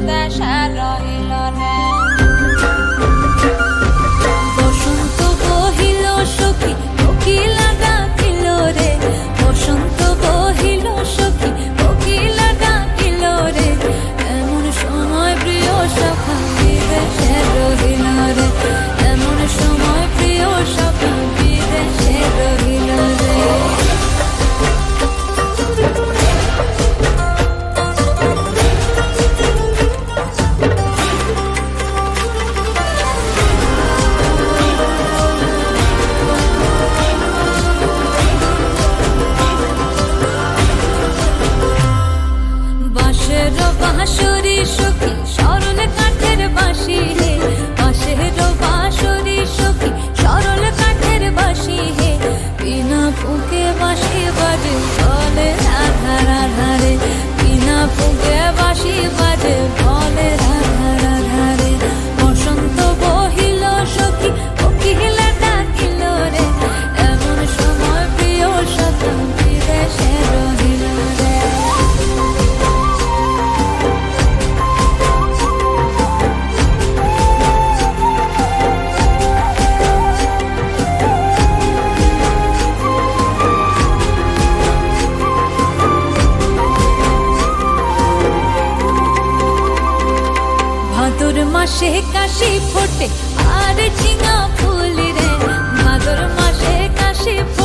দেশে রহিল রে। বসন্ত বহিল সখী কোকিলা ডাকিল রে, বসন্ত বহিল সখী কোকিলা ডাকিল রে, এমন সময় প্রিয় সখা বিদেশে রহিল রে, এমন সময় প্রিয় সখা বিদেশে রহিল রে। বাঁশের বাঁশরি সখী সরল কাঠের বাঁশি হে, বাঁশের বাঁশরি সখী সরল কাঠের বাঁশি হে, বিনা ফুঁকে বাঁশি বাজে বলে রাধা রাধা রে, বিনা ফুঁকে বাঁশি বাজে বলে রাধা রাধা রে। বসন্ত বহিল সখী কোকিলা ডাকিল রে, এমন সময় প্রিয় সখা বিদেশে রহিল রে। ভাদর মাসে কাশি ফোটে আর ঝিঙা ফুল রে, ভাদর মাসে কাশি ফোটে